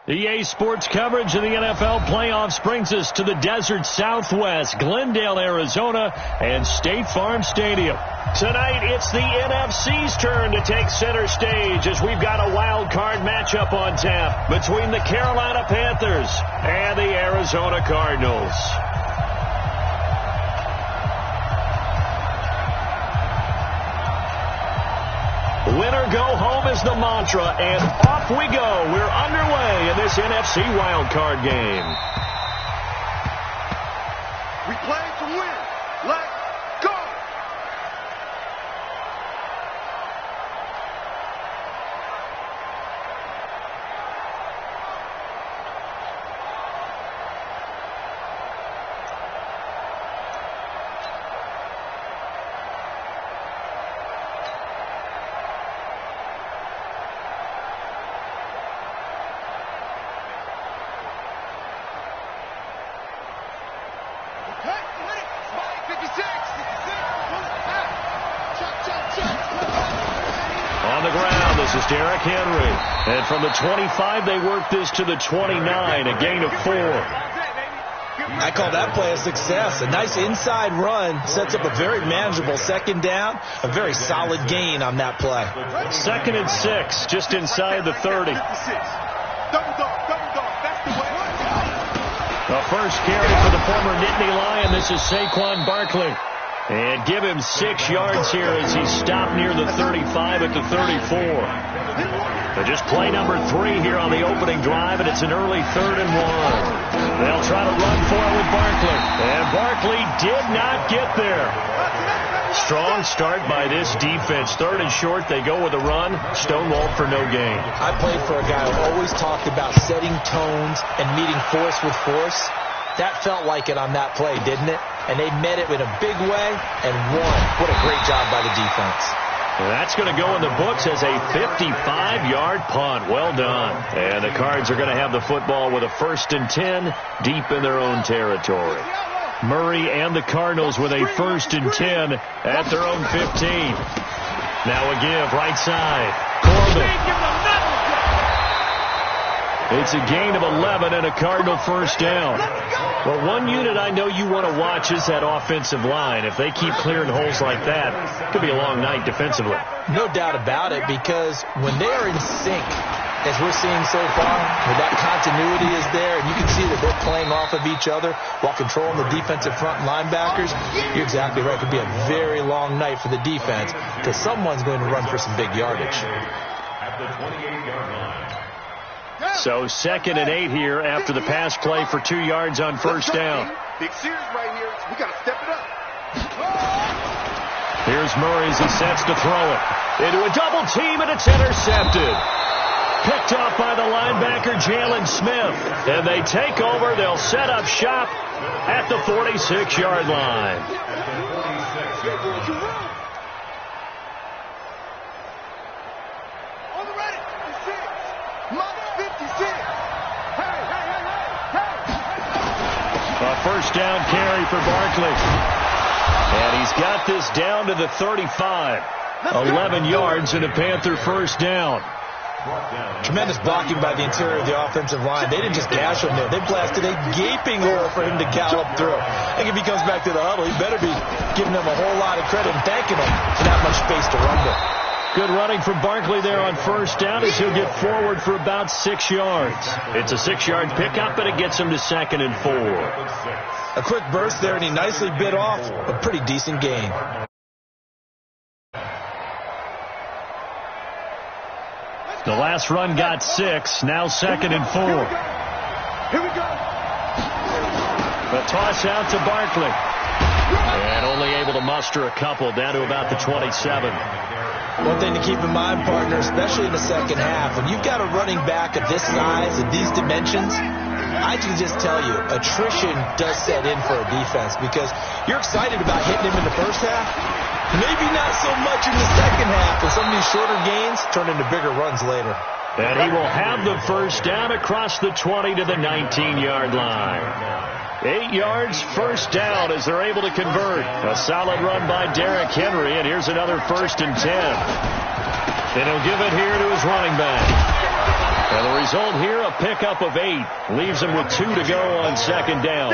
EA Sports coverage of the NFL playoffs brings us to the desert Southwest, Glendale, Arizona, and State Farm Stadium. Tonight, it's the NFC's turn to take center stage as we've got a wild card matchup on tap between the Carolina Panthers and the Arizona Cardinals. Winner go home is the mantra, and off we go. We're underway in this NFC wildcard game. We play to win. Let's go! On the ground, this is Derrick Henry. And from the 25, they work this to the 29, a gain of 4. I call that play a success. A nice inside run sets up a very manageable second down. A very solid gain on that play. 2nd and 6, just inside the 30. The first carry for the former Nittany Lion. This is Saquon Barkley. And give him 6 yards here as he's stopped near the 35 at the 34. But just play number 3 here on the opening drive, and it's an early 3rd and 1. They'll try to run for it with Barkley. And Barkley did not get there. Strong start by this defense. 3rd and short, they go with a run. Stonewalled for no gain. I played for a guy who always talked about setting tones and meeting force with force. That felt like it on that play, didn't it? And they met it in a big way and won. What a great job by the defense. That's going to go in the books as a 55-yard punt. Well done. And the Cards are going to have the football with a 1st and 10 deep in their own territory. Murray and the Cardinals with a 1st and 10 at their own 15. Now a give, right side. Corbin. It's a gain of 11 and a Cardinal 1st down. Well, one unit I know you want to watch is that offensive line. If they keep clearing holes like that, it could be a long night defensively. No doubt about it, because when they are in sync, as we're seeing so far, where that continuity is there, and you can see that they're playing off of each other while controlling the defensive front linebackers, you're exactly right. It could be a very long night for the defense, because someone's going to run for some big yardage. At the 28-yard line. So 2nd and 8 here after the pass play for 2 yards on 1st down. Big series right here. We got to step it up. Here's Murray as he sets to throw it. Into a double team, and it's intercepted. Picked off by the linebacker, Jalen Smith. And they take over. They'll set up shop at the 46-yard line. A 1st down carry for Barkley. And he's got this down to the 35. 11 yards and a Panther 1st down. Tremendous blocking by the interior of the offensive line. They didn't just gash him there. They blasted a gaping hole for him to gallop through. I think if he comes back to the huddle, he better be giving them a whole lot of credit and thanking them for that much space to run with. Good running from Barkley there on 1st down as he'll get forward for about 6 yards. It's a 6-yard pickup, and it gets him to 2nd and 4. A quick burst there, and he nicely bit off a pretty decent gain. The last run got 6, now 2nd and 4. Here we go. The toss out to Barkley. And only able to muster a couple down to about the 27. One thing to keep in mind, partner, especially in the second half, when you've got a running back of this size and these dimensions, I can just tell you, attrition does set in for a defense because you're excited about hitting him in the first half. Maybe not so much in the second half, and some of these shorter gains turn into bigger runs later. And he will have the 1st down across the 20 to the 19-yard line. 8 yards, 1st down as they're able to convert. A solid run by Derrick Henry, and here's another 1st and 10. And he'll give it here to his running back. And the result here, a pickup of 8. Leaves him with 2 to go on second down.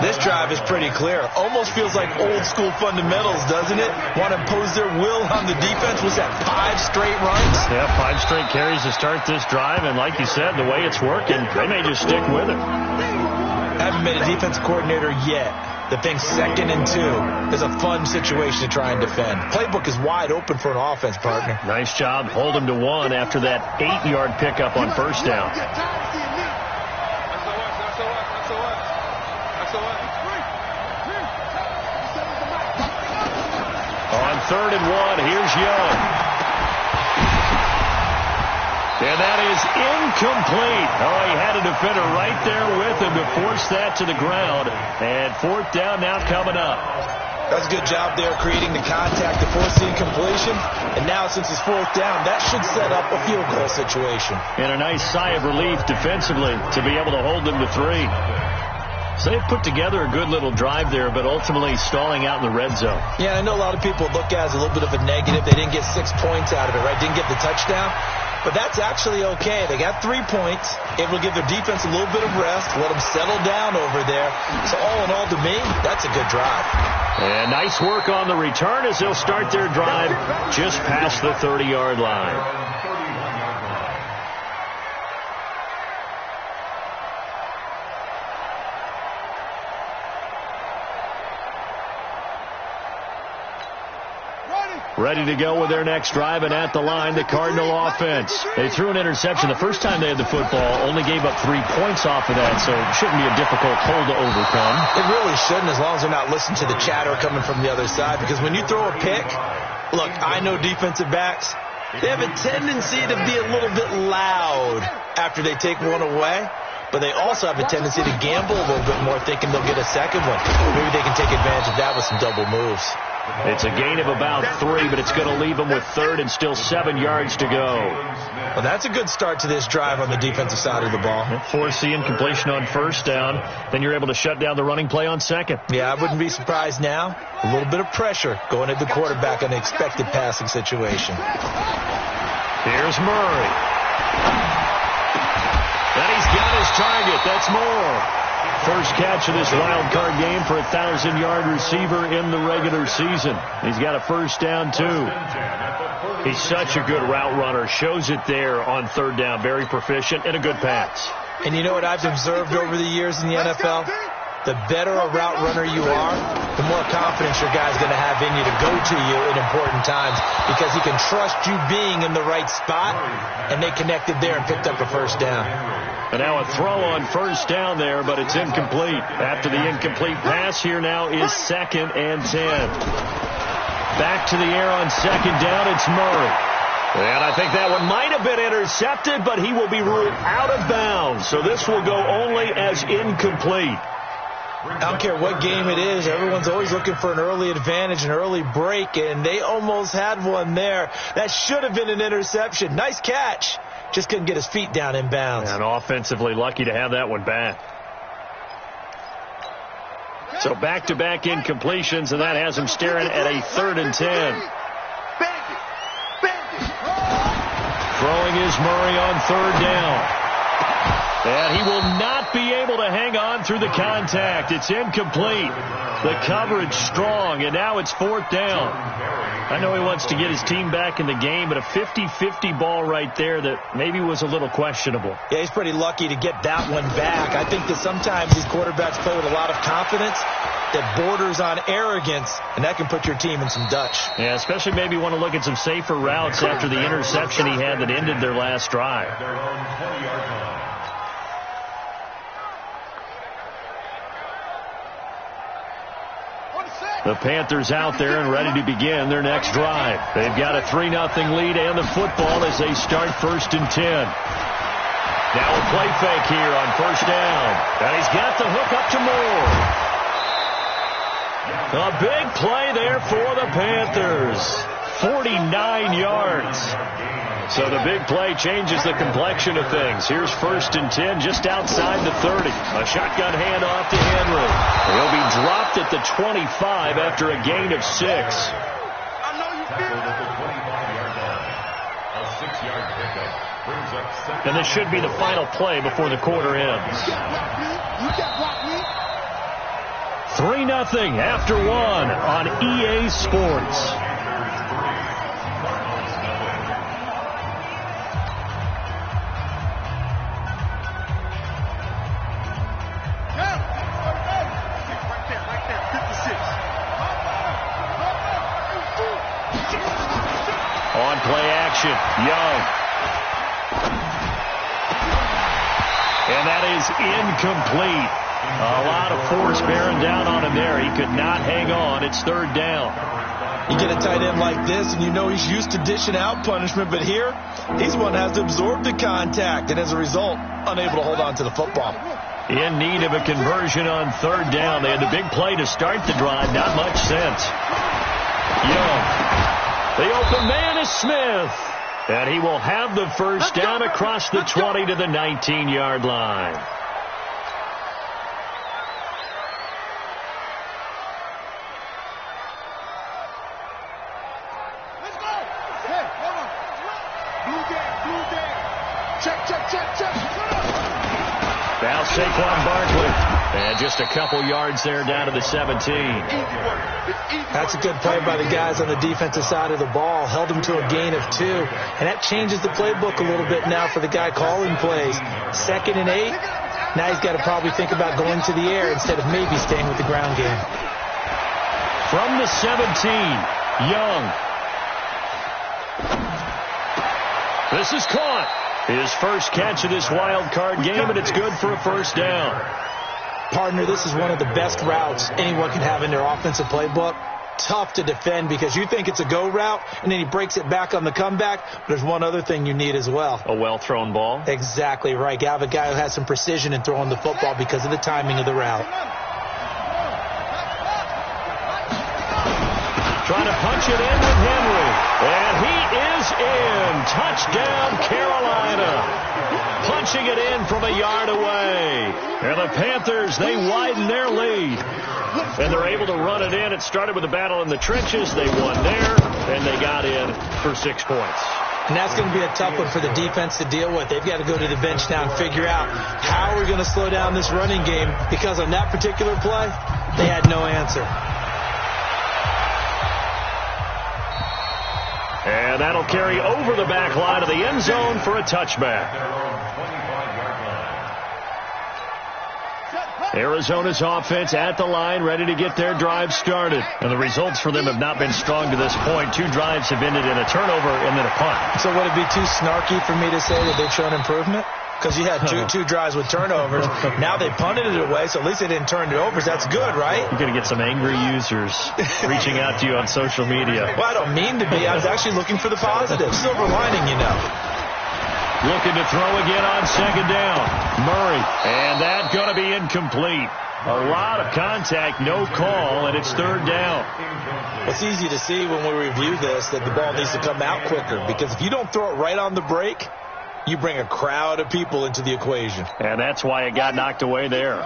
This drive is pretty clear. Almost feels like old school fundamentals, doesn't it? Want to impose their will on the defense. Was that 5 straight runs? Yeah, 5 straight carries to start this drive. And like you said, the way it's working, they may just stick with it. Haven't been a defense coordinator yet. The thing's 2nd and 2 is a fun situation to try and defend. Playbook is wide open for an offense, partner. Nice job. Hold him to 1 after that 8-yard pickup on first down. On 3rd and 1, here's Young. And that is incomplete. Oh, he had a defender right there with him to force that to the ground. And 4th down now coming up. That's a good job there creating the contact to force the incompletion. And now since it's 4th down, that should set up a field goal situation. And a nice sigh of relief defensively to be able to hold them to 3. So they put together a good little drive there, but ultimately stalling out in the red zone. Yeah, I know a lot of people look at it as a little bit of a negative. They didn't get 6 points out of it, right? Didn't get the touchdown. But that's actually okay. They got 3 points. Able to give their defense a little bit of rest, let them settle down over there. So all in all, to me, that's a good drive. And nice work on the return as they'll start their drive just past the 30-yard line. Ready to go with their next drive, and at the line, the Cardinal offense. They threw an interception the first time they had the football, only gave up 3 points off of that, so it shouldn't be a difficult hole to overcome. It really shouldn't, as long as they're not listening to the chatter coming from the other side, because when you throw a pick, look, I know defensive backs, they have a tendency to be a little bit loud after they take one away. But they also have a tendency to gamble a little bit more, thinking they'll get a second one. Maybe they can take advantage of that with some double moves. It's a gain of about 3, but it's going to leave them with 3rd and still 7 yards to go. Well, that's a good start to this drive on the defensive side of the ball. Force the incompletion on first down. Then you're able to shut down the running play on second. Yeah, I wouldn't be surprised now. A little bit of pressure going at the quarterback on the expected passing situation. Here's Murray. And he's got his target. That's more. First catch of this wild card game for a 1,000-yard receiver in the regular season. He's got a first down, too. He's such a good route runner. Shows it there on 3rd down. Very proficient and a good pass. And you know what I've observed over the years in the NFL? The better a route runner you are, the more confidence your guy's going to have in you to go to you in important times, because he can trust you being in the right spot, and they connected there and picked up a first down. And now a throw on first down there, but it's incomplete. After the incomplete pass, here now is 2nd and 10. Back to the air on 2nd down, it's Murray. And I think that one might have been intercepted, but he will be ruled out of bounds. So this will go only as incomplete. I don't care what game it is. Everyone's always looking for an early advantage, an early break, and they almost had one there. That should have been an interception. Nice catch. Just couldn't get his feet down in bounds. And offensively lucky to have that one back. So back-to-back incompletions, and that has him staring at a 3rd and 10. Throwing is Murray on 3rd down. And he will not be able to hang on through the contact. It's incomplete. The coverage strong, and now it's 4th down. I know he wants to get his team back in the game, but a 50-50 ball right there that maybe was a little questionable. Yeah, he's pretty lucky to get that one back. I think that sometimes these quarterbacks play with a lot of confidence that borders on arrogance, and that can put your team in some Dutch. Yeah, especially maybe want to look at some safer routes after the interception he had that ended their last drive. The Panthers out there and ready to begin their next drive. They've got a 3-0 lead and the football as they start 1st and 10. Now a play fake here on first down. And he's got the hook up to Moore. A big play there for the Panthers. 49 yards. So the big play changes the complexion of things. Here's 1st and 10 just outside the 30. A shotgun handoff to Henry. He'll be dropped at the 25 after a gain of 6. I know you feel it. A 6-yard pickup. And this should be the final play before the quarter ends. 3-0 after 1 on EA Sports. On play action, Young. And that is incomplete. A lot of force bearing down on him there. He could not hang on. It's third down. You get a tight end like this, and you know he's used to dishing out punishment, but here, he's one that has to absorb the contact, and as a result, unable to hold on to the football. In need of a conversion on third down. They had the big play to start the drive. Not much sense. Young. The open man is Smith. And he will have the first down across the 20 to the 19-yard line. Let's go. Hey, hold on. Blue day. Check. Now Saquon Barkley. And just a couple yards there down to the 17. That's a good play by the guys on the defensive side of the ball. Held them to a gain of 2. And that changes the playbook a little bit now for the guy calling plays. 2nd and 8. Now he's got to probably think about going to the air instead of maybe staying with the ground game. From the 17, Young. This is caught. His first catch of this wild card game, and it's good for a first down. Partner, this is one of the best routes anyone can have in their offensive playbook. Tough to defend because you think it's a go route, and then he breaks it back on the comeback. But there's one other thing you need as well. A well-thrown ball. Exactly right. You have a guy who has some precision in throwing the football because of the timing of the route. Trying to punch it in with Henry. And he is in. Touchdown, Carolina. Punching it in from a yard away. And the Panthers, they widen their lead. And they're able to run it in. It started with a battle in the trenches. They won there, and they got in for 6 points. And that's going to be a tough one for the defense to deal with. They've got to go to the bench now and figure out how we're going to slow down this running game, because on that particular play, they had no answer. And that'll carry over the back line of the end zone for a touchback. Arizona's offense at the line, ready to get their drive started. And the results for them have not been strong to this point. 2 drives have ended in a turnover and then a punt. So would it be too snarky for me to say that they've shown improvement? Because you had two drives with turnovers. Now they punted it away, so at least they didn't turn it over. That's good, right? You're going to get some angry users reaching out to you on social media. Well, I don't mean to be. I was actually looking for the positive. Silver lining, you know. Looking to throw again on second down. Murray. And that's going to be incomplete. A lot of contact, no call, and it's third down. It's easy to see when we review this that the ball needs to come out quicker, because if you don't throw it right on the break, you bring a crowd of people into the equation. And that's why it got knocked away there.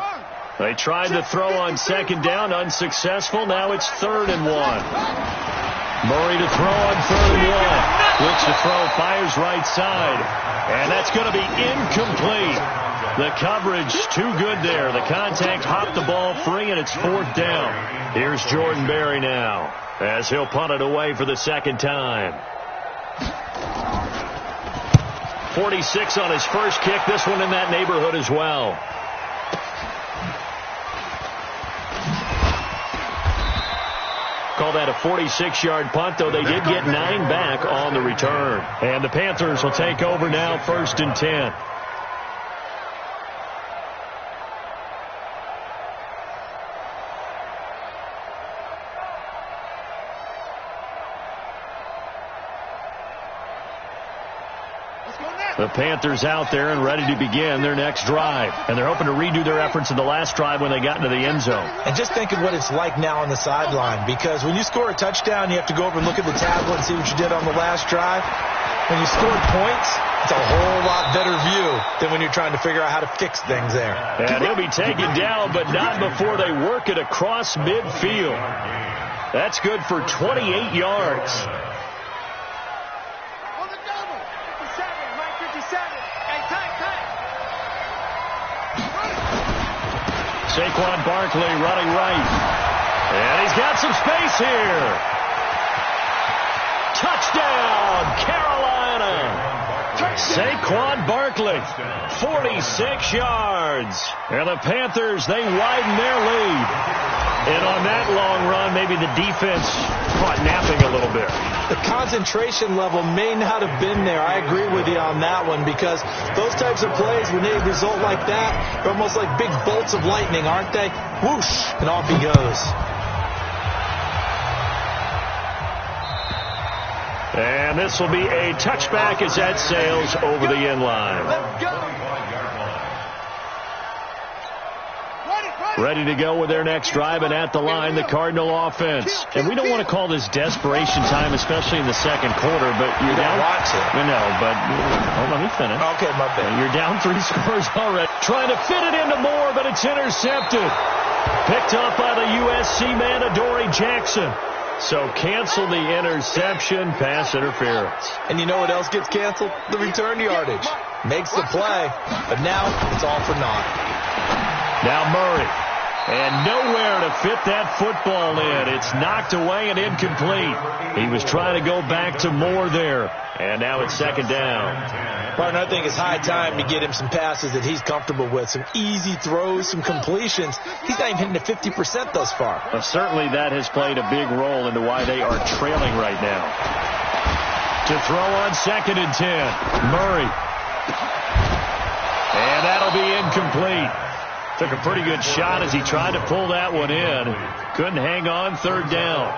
They tried to throw on second down, unsuccessful. Now it's 3rd and 1. Murray to throw on 3rd and 1. Looks to throw, fires right side. And that's going to be incomplete. The coverage too good there. The contact hopped the ball free, and it's 4th down. Here's Jordan Berry now as he'll punt it away for the second time. 46 on his first kick. This one in that neighborhood as well. Call that a 46-yard punt, though they did get 9 back on the return. And the Panthers will take over now, 1st and 10. The Panthers out there and ready to begin their next drive. And they're hoping to redo their efforts in the last drive when they got into the end zone. And just think of what it's like now on the sideline, because when you score a touchdown, you have to go over and look at the tablet and see what you did on the last drive. When you scored points, it's a whole lot better view than when you're trying to figure out how to fix things there. And he'll be taken down, but not before they work it across midfield. That's good for 28 yards. Saquon Barkley running right. And he's got some space here. Touchdown, Carolina. Saquon Barkley, 46 yards. And the Panthers, they widen their lead. And on that long run, maybe the defense caught napping a little bit. The concentration level may not have been there. I agree with you on that one, because those types of plays, when they result like that, they're almost like big bolts of lightning, aren't they? Whoosh, and off he goes. And this will be a touchback as that sails over the end line. Ready to go with their next drive, and at the line, the Cardinal offense. And we don't want to call this desperation time, especially in the second quarter, but you're down. Watch it. No, but let me finish. Okay, my bad. You're down 3 scores already. Trying to fit it into Moore, but it's intercepted. Picked up by the USC man, Adoree Jackson. So cancel the interception, pass interference. And you know what else gets canceled? The return yardage. Makes the play, but now it's all for naught. Now Murray. And nowhere to fit that football in. It's knocked away and incomplete. He was trying to go back to Moore there. And now it's second down. Partner, I think it's high time to get him some passes that he's comfortable with. Some easy throws, some completions. He's not even hitting the 50% thus far. Well, certainly that has played a big role into why they are trailing right now. To throw on 2nd and 10. Murray. And that'll be incomplete. Took a pretty good shot as he tried to pull that one in. Couldn't hang on, 3rd down.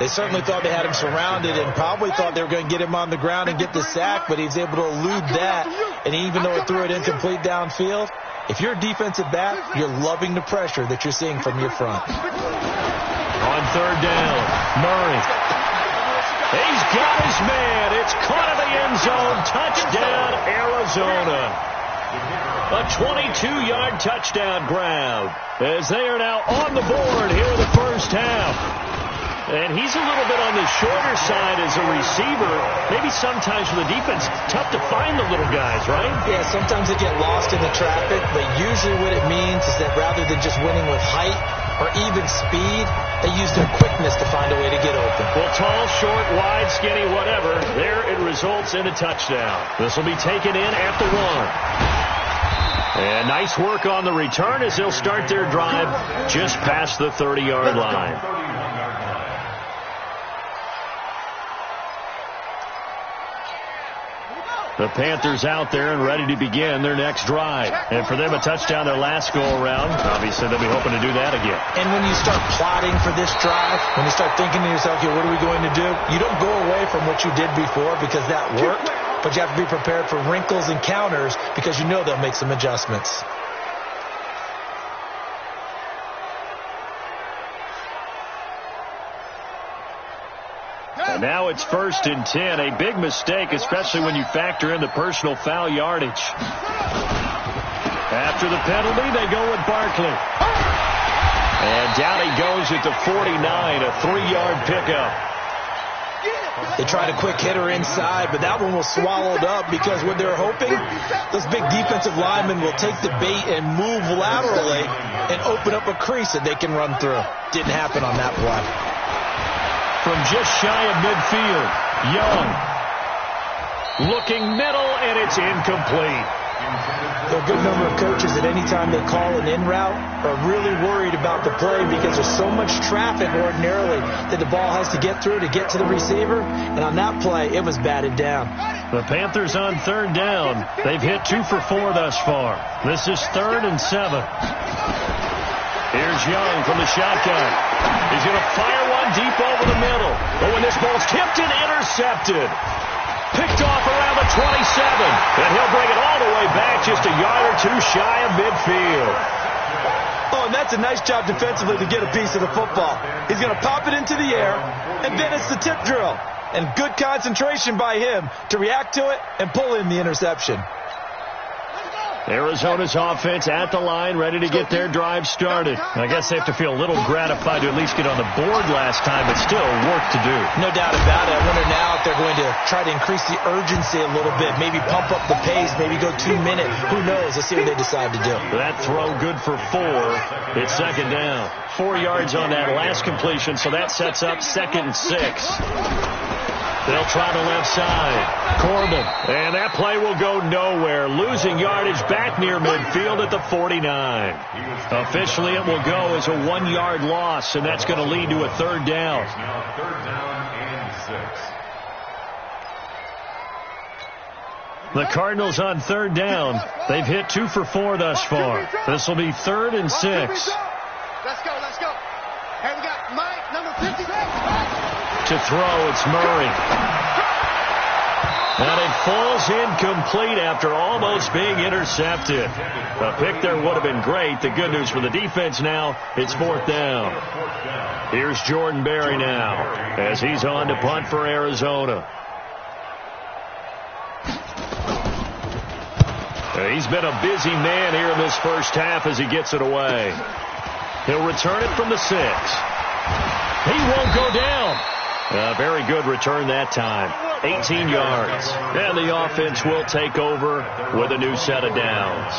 They certainly thought they had him surrounded and probably thought they were going to get him on the ground and get the sack, but he was able to elude that. And even though it threw it incomplete downfield, if you're a defensive back, you're loving the pressure that you're seeing from your front. On 3rd down, Murray. He's got his man. It's caught in the end zone. Touchdown, Arizona. A 22-yard touchdown grab as they are now on the board here in the first half. And he's a little bit on the shorter side as a receiver. Maybe sometimes for the defense, tough to find the little guys, right? Yeah, sometimes they get lost in the traffic, but usually what it means is that rather than just winning with height or even speed, they use their quickness to find a way to get open. Well, tall, short, wide, skinny, whatever, there it results in a touchdown. This will be taken in at the 1. And nice work on the return as they'll start their drive just past the 30-yard line. The Panthers out there and ready to begin their next drive. And for them, a touchdown their last go-around. Obviously, they'll be hoping to do that again. And when you start plotting for this drive, when you start thinking to yourself, okay, what are we going to do? You don't go away from what you did before because that worked. But you have to be prepared for wrinkles and counters because you know they'll make some adjustments. And now it's 1st and 10. A big mistake, especially when you factor in the personal foul yardage. After the penalty, they go with Barkley. And down he goes at the 49, a 3-yard pickup. They tried a quick hitter inside, but that one was swallowed up because what they're hoping, those big defensive linemen will take the bait and move laterally and open up a crease that they can run through. Didn't happen on that play. From just shy of midfield, Young looking middle, and it's incomplete. There are a good number of coaches at any time they call an in route are really worried about the play because there's so much traffic ordinarily that the ball has to get through to get to the receiver. And on that play, it was batted down. The Panthers on 3rd down. They've hit 2 for 4 thus far. This is 3rd and 7. Here's Young from the shotgun. He's going to fire one deep over the middle. But when this ball's tipped and intercepted, picked off around the 27. And he'll bring it all the way back just a yard or 2 shy of midfield. Oh, and that's a nice job defensively to get a piece of the football. He's going to pop it into the air, and then it's the tip drill. And good concentration by him to react to it and pull in the interception. Arizona's offense at the line, ready to get their drive started. I guess they have to feel a little gratified to at least get on the board last time, but still work to do. No doubt about it. I wonder now if they're going to try to increase the urgency a little bit, maybe pump up the pace, maybe go 2 minutes. Who knows? Let's see what they decide to do. That throw good for 4. It's second down. 4 yards on that last completion, so that sets up 2nd and 6. They'll try the left side. Corbin. And that play will go nowhere. Losing yardage back near midfield at the 49. Officially, it will go as a 1-yard loss, and that's going to lead to a 3rd down. Now 3rd down and 6. The Cardinals on 3rd down. They've hit 2 for 4 thus far. This will be 3rd and 6. Let's go, let's go. Hey, we got Mike, number 56. To throw, it's Murray. And it falls incomplete after almost being intercepted. A pick there would have been great. The good news for the defense now, it's 4th down. Here's Jordan Berry now as he's on to punt for Arizona. He's been a busy man here in this first half as he gets it away. He'll return it from the 6. He won't go down. A very good return that time. 18 yards. And the offense will take over with a new set of downs.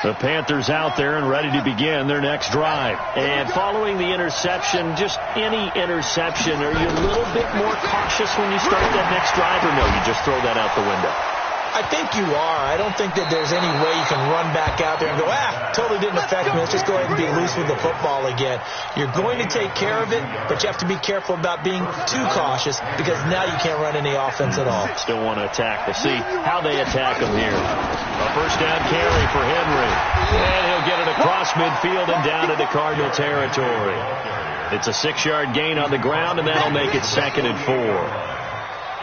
The Panthers out there and ready to begin their next drive. And following the interception, just any interception, are you a little bit more cautious when you start that next drive, or no, you just throw that out the window? I think you are. I don't think that there's any way you can run back out there and go, totally didn't affect me. Let's just go ahead and be loose with the football again. You're going to take care of it, but you have to be careful about being too cautious because now you can't run any offense at all. Still want to attack. We'll see how they attack him here. A first down carry for Henry. And he'll get it across midfield and down into Cardinal territory. It's a 6-yard gain on the ground, and that'll make it 2nd and 4.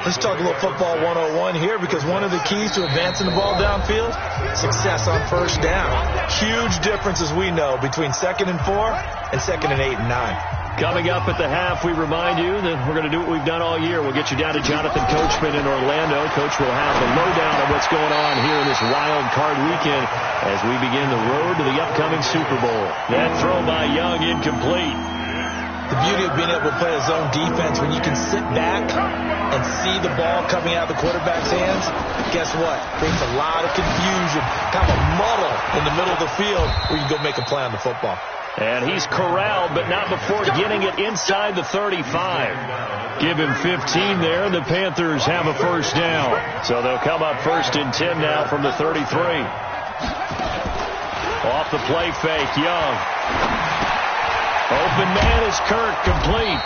Let's talk a little football 101 here, because one of the keys to advancing the ball downfield, success on first down. Huge difference, as we know, between 2nd and 4 and 2nd and 8 and 9. Coming up at the half, we remind you that we're going to do what we've done all year. We'll get you down to Jonathan Coachman in Orlando. Coach will have the lowdown on what's going on here in this wild card weekend as we begin the road to the upcoming Super Bowl. That throw by Young incomplete. The beauty of being able to play a zone defense, when you can sit back and see the ball coming out of the quarterback's hands, guess what? Creates a lot of confusion, kind of a muddle in the middle of the field where you can go make a play on the football. And he's corralled, but not before getting it inside the 35. Give him 15 there, and the Panthers have a first down. So they'll come up 1st and 10 now from the 33. Off the play fake, Young. Open man is Kirk, complete.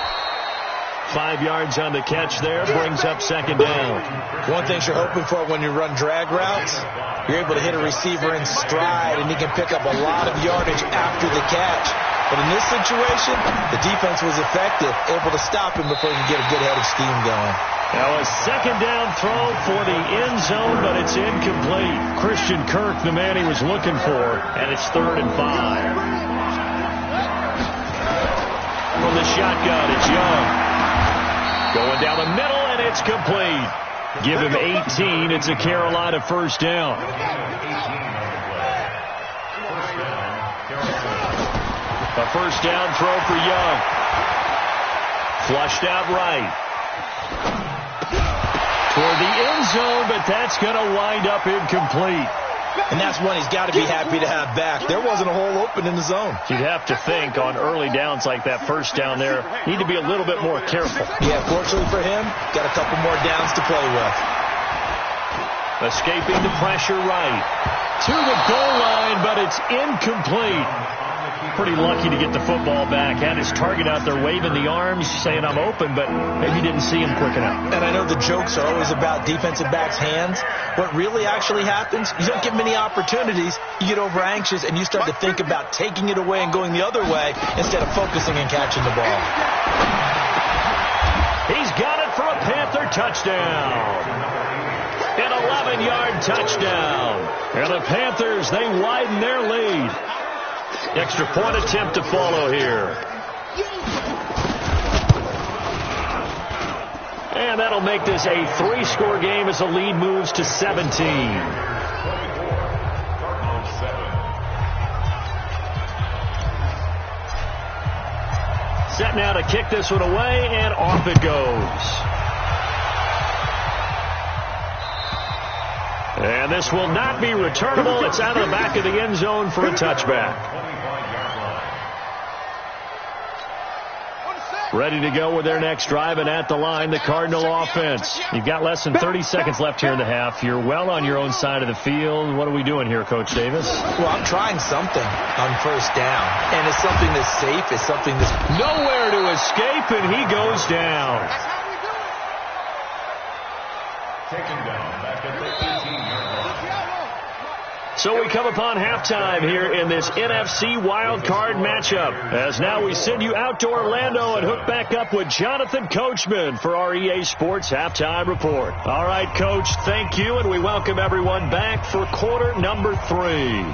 5 yards on the catch there, brings up 2nd down. One thing you're hoping for when you run drag routes, you're able to hit a receiver in stride, and he can pick up a lot of yardage after the catch. But in this situation, the defense was effective, able to stop him before he could get a good head of steam going. Now a 2nd down throw for the end zone, but it's incomplete. Christian Kirk, the man he was looking for, and it's 3rd and 5. From the shotgun, it's Young. Going down the middle, and it's complete. Give him 18. It's a Carolina first down. A first down throw for Young. Flushed out right. Toward the end zone, but that's going to wind up incomplete. And that's one he's got to be happy to have back. There wasn't a hole open in the zone. You'd have to think on early downs like that first down there, need to be a little bit more careful. Yeah, fortunately for him, got a couple more downs to play with. Escaping the pressure right. To the goal line, but it's incomplete. Pretty lucky to get the football back. Had his target out there waving the arms, saying I'm open, but maybe didn't see him quick enough. And I know the jokes are always about defensive backs' hands. What really actually happens, you don't get many opportunities. You get over anxious, and you start to think about taking it away and going the other way instead of focusing and catching the ball. He's got it for a Panther touchdown. An 11-yard touchdown. And the Panthers, they widen their lead. Extra point attempt to follow here. And that'll make this a 3-score game as the lead moves to 17. Set now to kick this one away, and off it goes. And this will not be returnable. It's out of the back of the end zone for a touchback. Ready to go with their next drive, and at the line, the Cardinal offense. You've got less than 30 seconds left here in the half. You're well on your own side of the field. What are we doing here, Coach Davis? Well, I'm trying something on first down, and it's something that's safe. It's something that's nowhere to escape, and he goes down. That's how we do it. Taken down back at the 18-yard line. So we come upon halftime here in this NFC wild card matchup. As now we send you out to Orlando and hook back up with Jonathan Coachman for our EA Sports Halftime Report. All right, Coach, thank you, and we welcome everyone back for quarter number 3.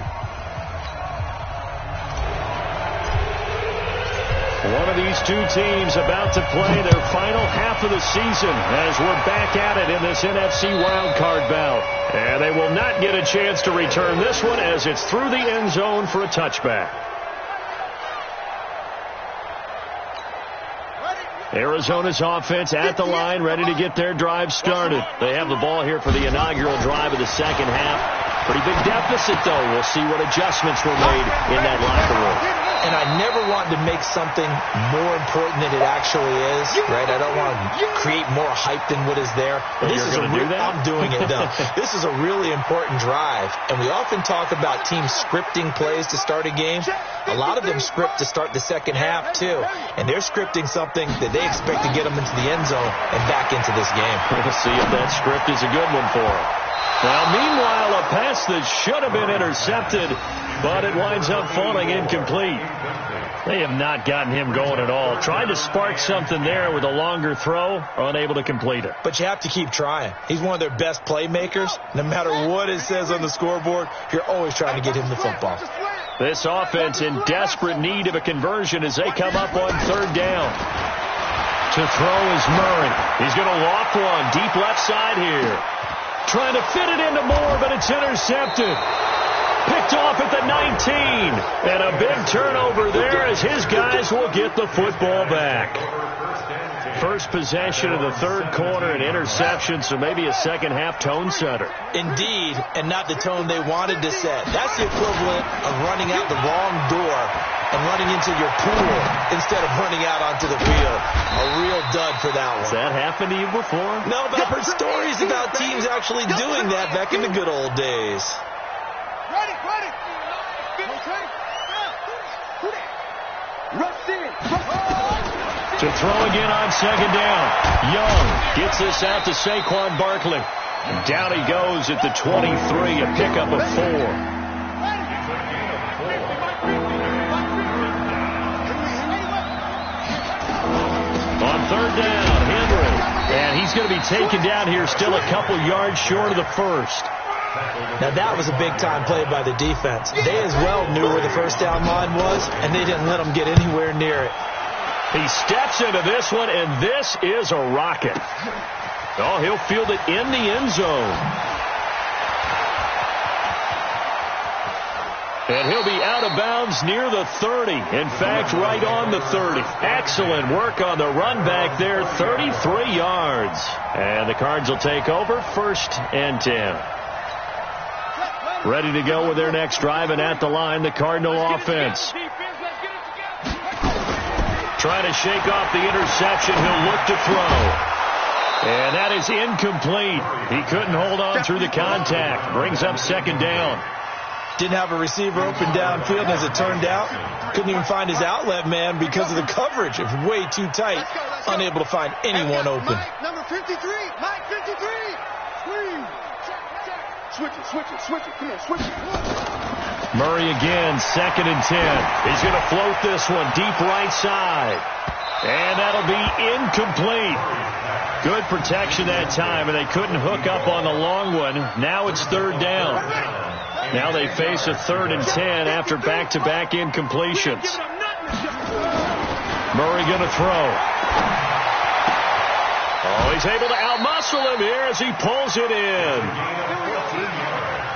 One of these two teams about to play their final half of the season as we're back at it in this NFC wildcard bout. And they will not get a chance to return this one as it's through the end zone for a touchback. Arizona's offense at the line, ready to get their drive started. They have the ball here for the inaugural drive of the second half. Pretty big deficit, though. We'll see what adjustments were made in that locker room. And I never want to make something more important than it actually is, right? I don't want to create more hype than what is there. Well, this is going to do that? I'm doing it, though. This is a really important drive. And we often talk about teams scripting plays to start a game. A lot of them script to start the second half, too. And they're scripting something that they expect to get them into the end zone and back into this game. We'll see if that script is a good one for them. Well, meanwhile, a pass that should have been intercepted, but it winds up falling incomplete. They have not gotten him going at all. Tried to spark something there with a longer throw, unable to complete it. But you have to keep trying. He's one of their best playmakers. No matter what it says on the scoreboard, you're always trying to get him the football. This offense in desperate need of a conversion as they come up on third down. To throw is Murray. He's going to loft one deep left side here. Trying to fit it into Moore, but it's intercepted. Picked off at the 19. And a big turnover there as his guys will get the football back. First possession of the third quarter, an interception, so maybe a second-half tone setter. Indeed, and not the tone they wanted to set. That's the equivalent of running out the wrong door and running into your pool instead of running out onto the field. A real dud for that one. Has that happened to you before? No, but I've heard stories about teams actually doing that back in the good old days. Ready. Rush in. To throw again on second down. Young gets this out to Saquon Barkley. And down he goes at the 23, a pickup of 4. On third down, Henry. And he's going to be taken down here still a couple yards short of the first. Now, that was a big-time play by the defense. They as well knew where the first down line was, and they didn't let them get anywhere near it. He steps into this one, and this is a rocket. Oh, he'll field it in the end zone. And he'll be out of bounds near the 30. In fact, right on the 30. Excellent work on the run back there, 33 yards. And the Cards will take over, 1st and 10. Ready to go with their next drive, and at the line, the Cardinal offense. Trying to shake off the interception. He'll look to throw. And that is incomplete. He couldn't hold on through the contact. Brings up second down. Didn't have a receiver open downfield, as it turned out. Couldn't even find his outlet man because of the coverage. It was way too tight. Unable to find anyone open. Mike, number 53. Mike, 53. Switch it. Come on, switch it. Murray again, 2nd and 10. He's going to float this one deep right side. And that'll be incomplete. Good protection that time, and they couldn't hook up on the long one. Now it's third down. Now they face a 3rd and 10 after back-to-back incompletions. Murray going to throw. Oh, he's able to outmuscle him here as he pulls it in.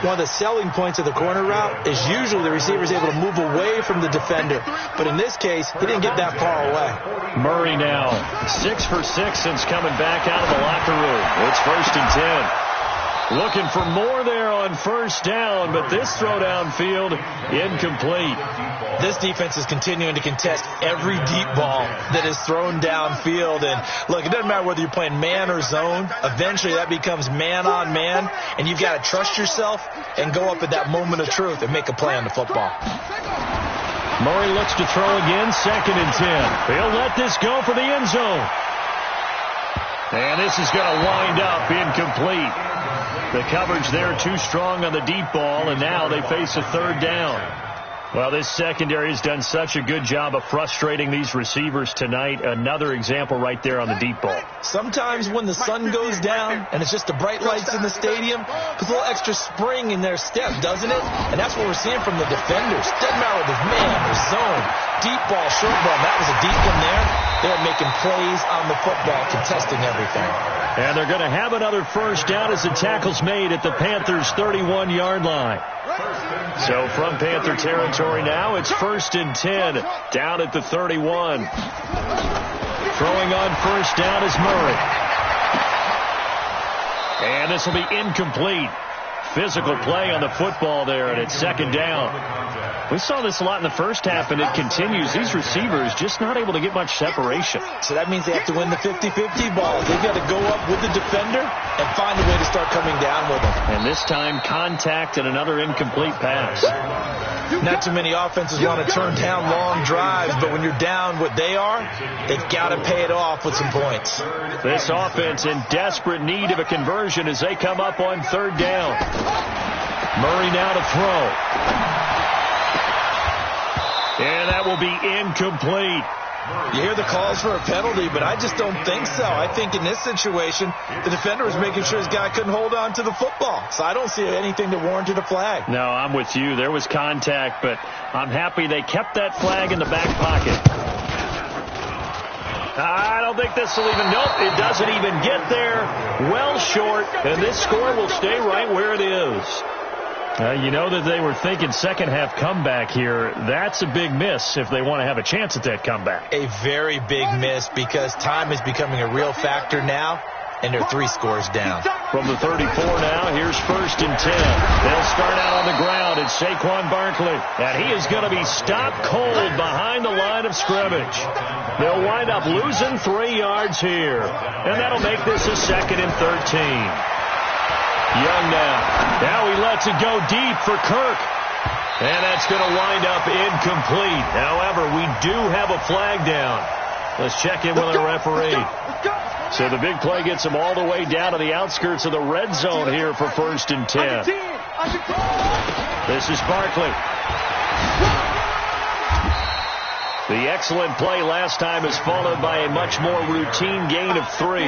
One of the selling points of the corner route is usually the receiver is able to move away from the defender. But in this case, he didn't get that far away. Murray now 6 for 6 since coming back out of the locker room. It's 1st and 10. Looking for more there on 1st down, but this throw downfield incomplete. This defense is continuing to contest every deep ball that is thrown downfield. And look, it doesn't matter whether you're playing man or zone. Eventually that becomes man on man, and you've got to trust yourself and go up at that moment of truth and make a play on the football. Murray looks to throw again, 2nd and 10. He'll let this go for the end zone. And this is going to wind up incomplete. The coverage there too strong on the deep ball, and now they face a 3rd down. Well, this secondary has done such a good job of frustrating these receivers tonight. Another example right there on the deep ball. Sometimes when the sun goes down and it's just the bright lights in the stadium, puts a little extra spring in their step, doesn't it? And that's what we're seeing from the defenders. Doesn't matter whether it's man or zone, deep ball, short ball. That was a deep one there. They're making plays on the football, contesting everything. And they're going to have another 1st down as the tackle's made at the Panthers' 31-yard line. So from Panther territory now, it's 1st and 10 down at the 31. Throwing on 1st down is Murray. And this will be incomplete. Physical play on the football there, and it's 2nd down. We saw this a lot in the first half, and it continues. These receivers just not able to get much separation. So that means they have to win the 50-50 ball. They've got to go up with the defender and find a way to start coming down with them. And this time, contact and another incomplete pass. Not too many offenses want to turn down long drives, but when you're down what they are, they've got to pay it off with some points. This offense in desperate need of a conversion as they come up on 3rd down. Murray now to throw. And that will be incomplete. You hear the calls for a penalty, but I just don't think so. I think in this situation, the defender was making sure his guy couldn't hold on to the football. So I don't see anything that warranted a flag. No, I'm with you. There was contact, but I'm happy they kept that flag in the back pocket. I don't think this will even, nope, it doesn't even get there. Well short, and this score will stay right where it is. You know that they were thinking second half comeback here. That's a big miss if they want to have a chance at that comeback. A very big miss because time is becoming a real factor now, and they're 3 scores down. From the 34 now, here's 1st and 10. They'll start out on the ground. It's Saquon Barkley, and he is going to be stopped cold behind the line of scrimmage. They'll wind up losing 3 yards here, and that'll make this a 2nd and 13. Young now. Now he lets it go deep for Kirk. And that's going to wind up incomplete. However, we do have a flag down. Let's check in with our referee. So the big play gets him all the way down to the outskirts of the red zone here for 1st and 10. This is Barkley. The excellent play last time is followed by a much more routine gain of 3.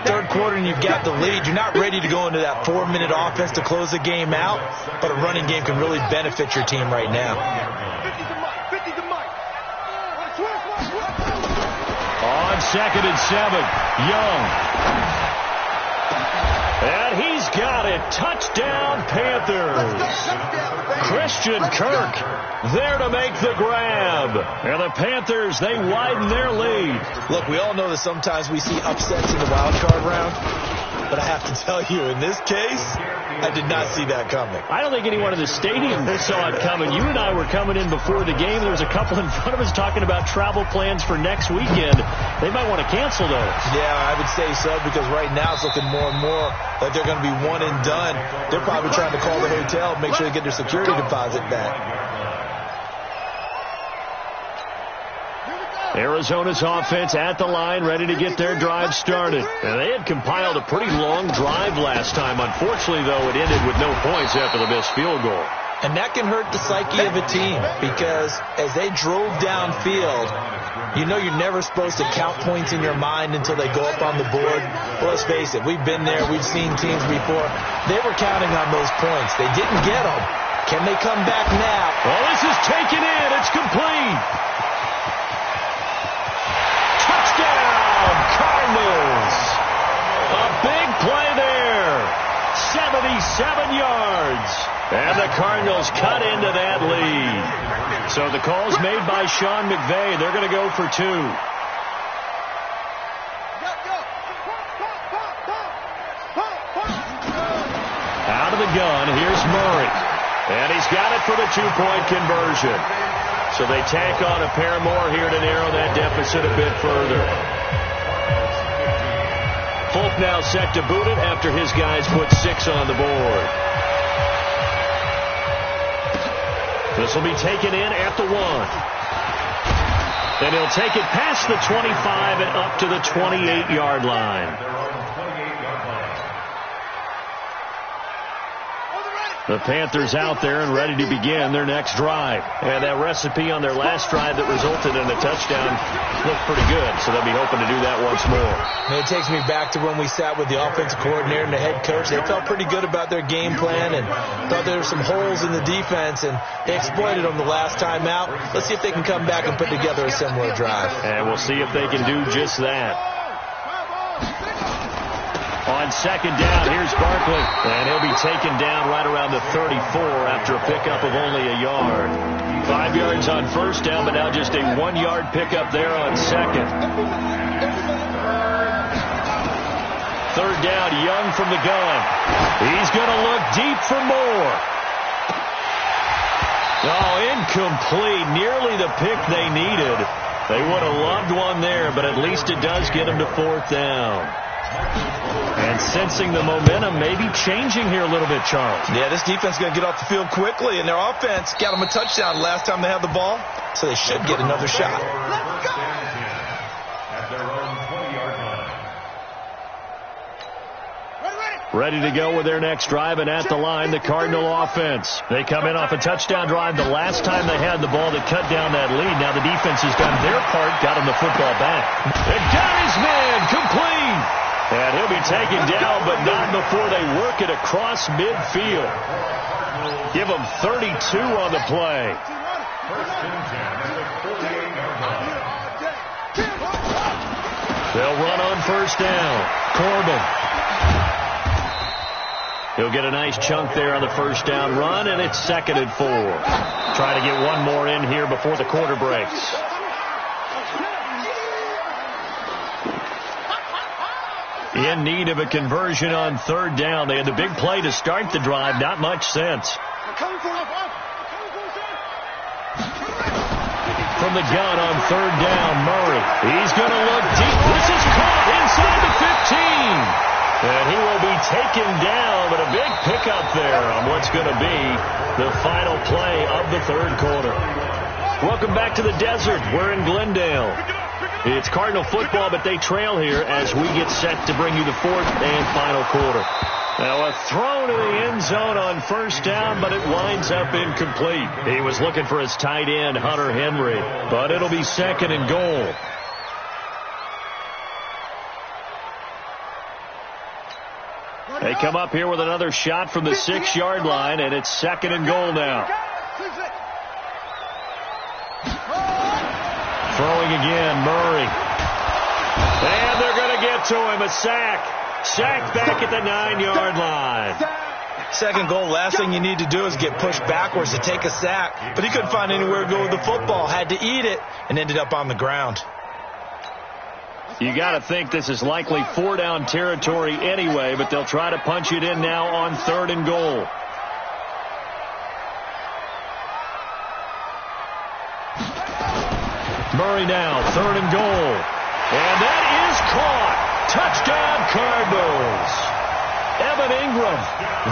Third quarter and you've got the lead. You're not ready to go into that 4-minute offense to close the game out, but a running game can really benefit your team right now. On 2nd and 7, Young. And he's got it. Touchdown, Panthers. Christian Kirk there to make the grab. And the Panthers, they widen their lead. Look, we all know that sometimes we see upsets in the wild card round. But I have to tell you, in this case, I did not see that coming. I don't think anyone in the stadium saw it coming. You and I were coming in before the game. There was a couple in front of us talking about travel plans for next weekend. They might want to cancel those. Yeah, I would say so, because right now it's looking more and more like they're going to be one and done. They're probably trying to call the hotel and make sure they get their security deposit back. Arizona's offense at the line, ready to get their drive started. And they had compiled a pretty long drive last time. Unfortunately, though, it ended with no points after the missed field goal. And that can hurt the psyche of a team, because as they drove downfield, you know you're never supposed to count points in your mind until they go up on the board. Well, let's face it, we've been there, we've seen teams before. They were counting on those points. They didn't get them. Can they come back now? Well, this is taken in. It's complete. Touchdown, Cardinals. has cut into that lead. So the call's made by Sean McVay. They're going to go for 2. Out of the gun, here's Murray. And he's got it for the 2-point conversion. So they tack on a pair more here to narrow that deficit a bit further. Folk now set to boot it after his guys put 6 on the board. This will be taken in at the 1. And he'll take it past the 25 and up to the 28-yard line. The Panthers out there and ready to begin their next drive. And that recipe on their last drive that resulted in a touchdown looked pretty good, so they'll be hoping to do that once more. It takes me back to when we sat with the offensive coordinator and the head coach. They felt pretty good about their game plan and thought there were some holes in the defense, and they exploited them the last time out. Let's see if they can come back and put together a similar drive. And we'll see if they can do just that. On second down, here's Barkley. And he'll be taken down right around the 34 after a pickup of only a yard. 5 yards on first down, but now just a 1-yard pickup there on second. Third down, Young from the gun. He's going to look deep for more. Oh, incomplete. Nearly the pick they needed. They would have loved one there, but at least it does get them to 4th down. And sensing the momentum maybe changing here a little bit, Charles. Yeah, this defense is going to get off the field quickly, and their offense got them a touchdown last time they had the ball, so they should get another shot. Let's go! At their own 20-yard line. Ready to go with their next drive, and at the line, the Cardinal offense. They come in off a touchdown drive the last time they had the ball that cut down that lead. Now the defense has done their part, got him the football back. And got his man, complete! And he'll be taken down, but not before they work it across midfield. Give him 32 on the play. They'll run on first down. Corbin. He'll get a nice chunk there on the first down run, and it's 2nd and 4. Try to get one more in here before the quarter breaks. In need of a conversion on 3rd down. They had the big play to start the drive. Not much sense. From the gun on 3rd down, Murray. He's going to look deep. This is caught inside the 15. And he will be taken down, but a big pickup there on what's going to be the final play of the 3rd quarter. Welcome back to the desert. We're in Glendale. It's Cardinal football, but they trail here as we get set to bring you the 4th and final quarter. Now a throw to the end zone on first down, but it winds up incomplete. He was looking for his tight end, Hunter Henry, but it'll be 2nd and goal. They come up here with another shot from the 6-yard line, and it's 2nd and goal now. Throwing again, Murray. And they're going to get to him. A sack. Sack back at the 9-yard line. 2nd goal, last thing you need to do is get pushed backwards to take a sack. But he couldn't find anywhere to go with the football. Had to eat it and ended up on the ground. You got to think this is likely 4-down territory anyway, but they'll try to punch it in now on 3rd and goal. Murray now, 3rd and goal. And that is caught. Touchdown, Cardinals. Evan Ingram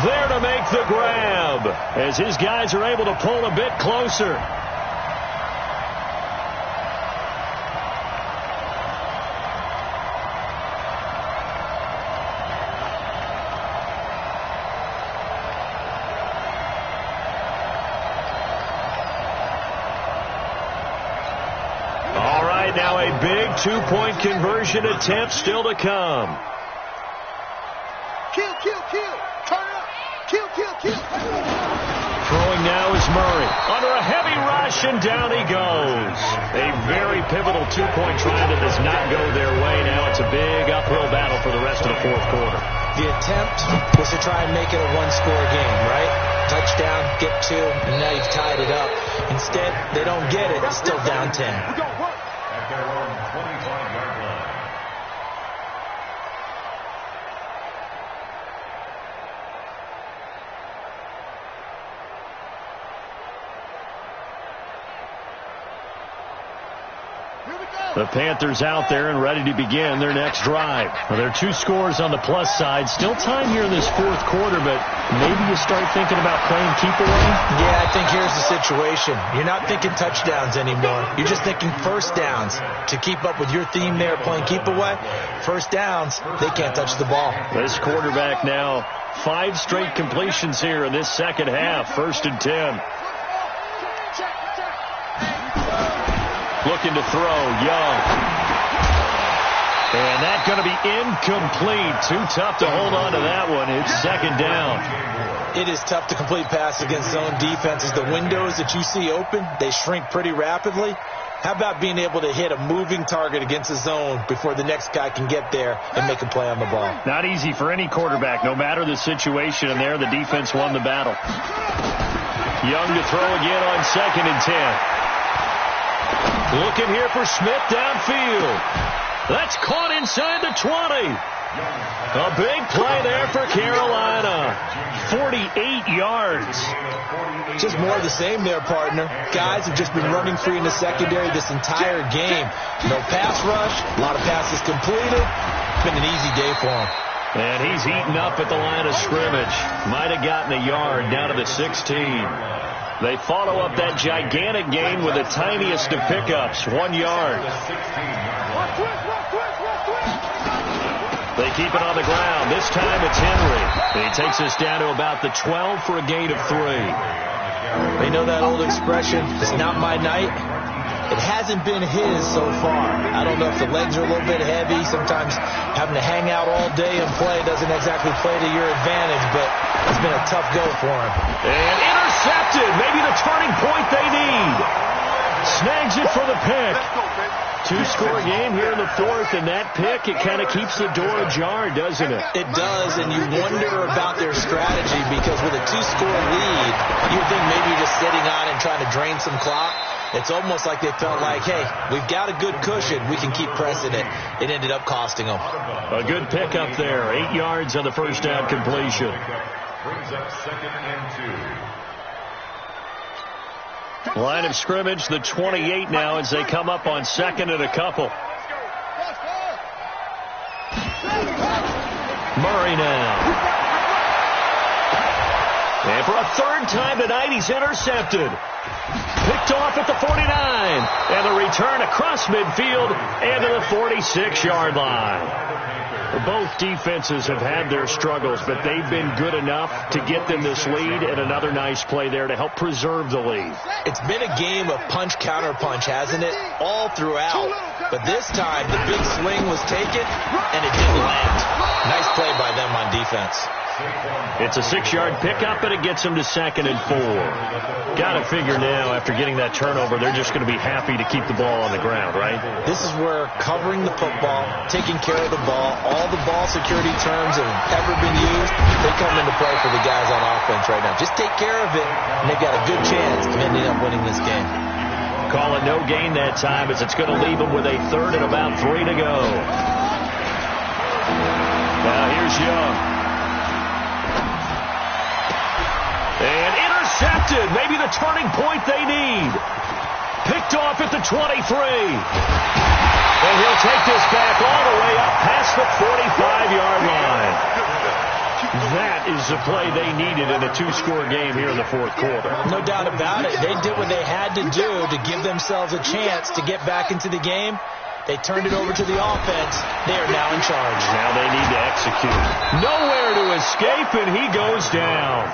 there to make the grab as his guys are able to pull a bit closer. Now a big 2-point conversion attempt still to come. Kill. Turn up. Kill. Throwing now is Murray. Under a heavy rush, and down he goes. A very pivotal 2-point try that does not go their way. Now it's a big uphill battle for the rest of the 4th quarter. The attempt was to try and make it a one-score game, right? Touchdown, get 2, and now you've tied it up. Instead, they don't get it. It's still down 10. At their own 25-yard line. The Panthers out there and ready to begin their next drive. Well, there are 2 scores on the plus side. Still time here in this fourth quarter, but maybe you start thinking about playing keep away? Yeah, I think here's the situation. You're not thinking touchdowns anymore. You're just thinking first downs. To keep up with your theme there, playing keep away, first downs, they can't touch the ball. This quarterback now 5 straight completions here in this second half. 1st and 10. Looking to throw, Young. And that's going to be incomplete. Too tough to hold on to that one. It's 2nd down. It is tough to complete pass against zone defenses. The windows that you see open, they shrink pretty rapidly. How about being able to hit a moving target against a zone before the next guy can get there and make a play on the ball? Not easy for any quarterback, no matter the situation. And there, the defense won the battle. Young to throw again on 2nd and 10. Looking here for Smith downfield. That's caught inside the 20. A big play there for Carolina. 48 yards. Just more of the same there, partner. Guys have just been running free in the secondary this entire game. No pass rush, a lot of passes completed. It's been an easy day for him. And he's eaten up at the line of scrimmage. Might have gotten a yard down to the 16. They follow up that gigantic gain with the tiniest of pickups, 1 yard. They keep it on the ground. This time it's Henry. And he takes us down to about the 12 for a gain of 3. They know that old expression, it's not my night. It hasn't been his so far. I don't know if the legs are a little bit heavy. Sometimes having to hang out all day and play doesn't exactly play to your advantage, but it's been a tough go for him. And intercepted. Maybe the turning point they need. Snags it for the pick. 2-score game here in the 4th, and that pick, it kind of keeps the door ajar, doesn't it? It does, and you wonder about their strategy because with a 2-score lead, you think maybe you're just sitting on and trying to drain some clock. It's almost like they felt like, hey, we've got a good cushion. We can keep pressing it. It ended up costing them. A good pick up there. 8 yards on the first down completion. Brings up 2nd and 2. Line of scrimmage, the 28 now as they come up on 2nd and a couple. Murray now. And for a 3rd time tonight, he's intercepted. Picked off at the 49. And the return across midfield and to the 46-yard line. Both defenses have had their struggles, but they've been good enough to get them this lead, and another nice play there to help preserve the lead. It's been a game of punch-counter-punch, hasn't it? All throughout. But this time, the big swing was taken, and it didn't land. Nice play by them on defense. It's a 6-yard pickup, and it gets them to 2nd and 4. Got to figure now, after getting that turnover, they're just going to be happy to keep the ball on the ground, right? This is where covering the football, taking care of the ball, all the ball security terms that have ever been used, they come into play for the guys on offense right now. Just take care of it, and they've got a good chance of ending up winning this game. Call it no gain that time, as it's going to leave them with a 3rd and about 3 to go. Now here's Young. And intercepted. Maybe the turning point they need. Picked off at the 23. And he'll take this back all the way up past the 45-yard line. That is the play they needed in a 2-score game here in the 4th quarter. No doubt about it. They did what they had to do to give themselves a chance to get back into the game. They turned it over to the offense. They are now in charge. Now they need to execute. Nowhere to escape, and he goes down.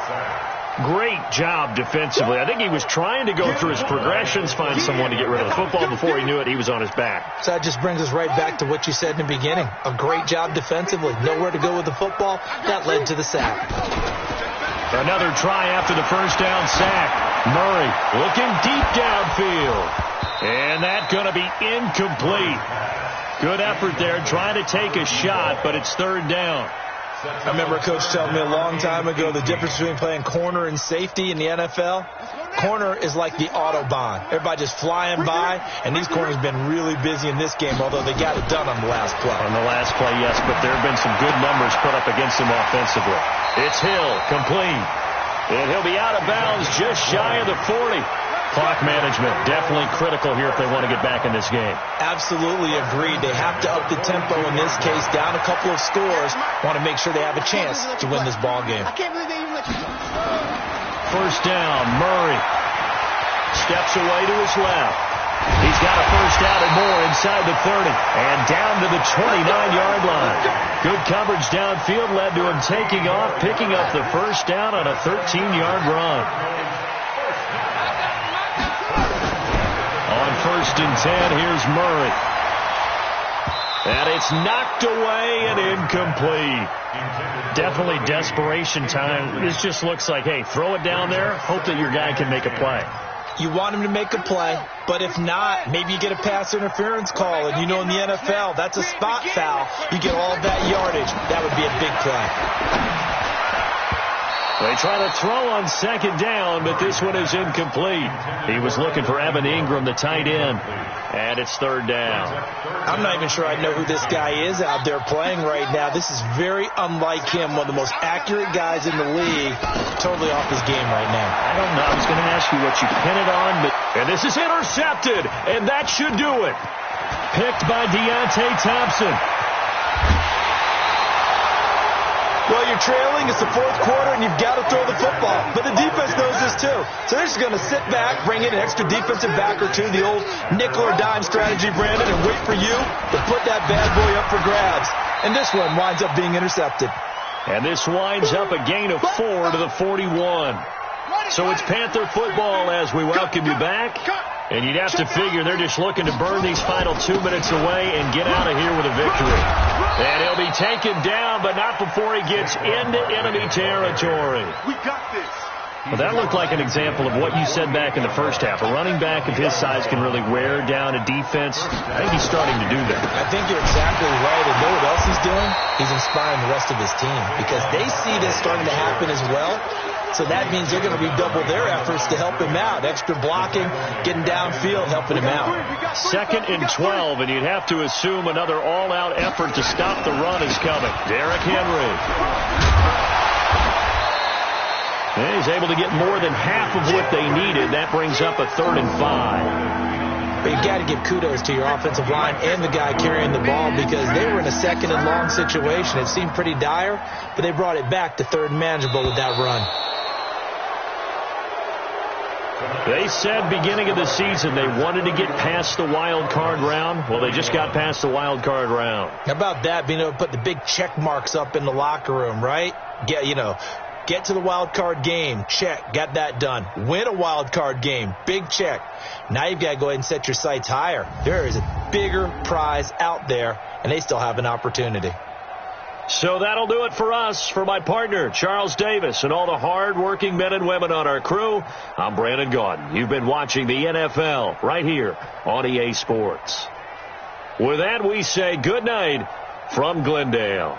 Great job defensively. I think he was trying to go through his progressions, find someone to get rid of the football. Before he knew it, he was on his back. So that just brings us right back to what you said in the beginning. A great job defensively. Nowhere to go with the football. That led to the sack. Another try after the first down sack. Murray looking deep downfield. And that's going to be incomplete. Good effort there trying to take a shot, but it's 3rd down. I remember a coach telling me a long time ago the difference between playing corner and safety in the NFL. Corner is like the Autobahn. Everybody just flying by, and these corners have been really busy in this game, although they got it done on the last play. On the last play, yes, but there have been some good numbers put up against him offensively. It's Hill, complete. And he'll be out of bounds just shy of the 40. Clock management, definitely critical here if they want to get back in this game. Absolutely agreed. They have to up the tempo in this case, down a couple of scores. Want to make sure they have a chance to win this ball game. I can't believe they even let you go. First down, Murray steps away to his left. He's got a first down and more inside the 30 and down to the 29-yard line. Good coverage downfield led to him taking off, picking up the first down on a 13-yard run. On first and 10, here's Murray. And it's knocked away and incomplete. Definitely desperation time. This just looks like, hey, throw it down there, hope that your guy can make a play. You want him to make a play, but if not, maybe you get a pass interference call. And you know in the NFL, that's a spot foul. You get all of that yardage. That would be a big play. They try to throw on second down, but this one is incomplete. He was looking for Evan Ingram, the tight end, and it's third down. I'm not even sure I know who this guy is out there playing right now. This is very unlike him, one of the most accurate guys in the league. Totally off his game right now. I don't know. I was going to ask you what you pin it on, but and this is intercepted, and that should do it. Picked by Deontay Thompson. Well, you're trailing. It's the fourth quarter, and you've got to throw the football. But the defense knows this, too. So they're just going to sit back, bring in an extra defensive back or two, the old nickel or dime strategy, Brandon, and wait for you to put that bad boy up for grabs. And this one winds up being intercepted. And this winds up a gain of 4 to the 41. So it's Panther football as we welcome you back. And you'd have to figure they're just looking to burn these final 2 minutes away and get out of here with a victory. And he'll be taken down, but not before he gets into enemy territory. We got this. Well, that looked like an example of what you said back in the first half. A running back of his size can really wear down a defense. I think he's starting to do that. I think you're exactly right. And know what else he's doing? He's inspiring the rest of his team because they see this starting to happen as well. So that means they're going to redouble their efforts to help him out. Extra blocking, getting downfield, helping him out. 2nd and 12, and you'd have to assume another all-out effort to stop the run is coming. Derrick Henry. And he's able to get more than half of what they needed. That brings up a 3rd and 5. But you've got to give kudos to your offensive line and the guy carrying the ball because they were in a 2nd and long situation. It seemed pretty dire, but they brought it back to 3rd and manageable with that run. They said beginning of the season they wanted to get past the wild card round. Well, they just got past the wild card round. How about that? Being able to put the big check marks up in the locker room, right? Get to the wild card game. Check. Got that done. Win a wild card game. Big check. Now you've got to go ahead and set your sights higher. There is a bigger prize out there, and they still have an opportunity. So that'll do it for us. For my partner, Charles Davis, and all the hard-working men and women on our crew, I'm Brandon Gaudin. You've been watching the NFL right here on EA Sports. With that, we say good night from Glendale.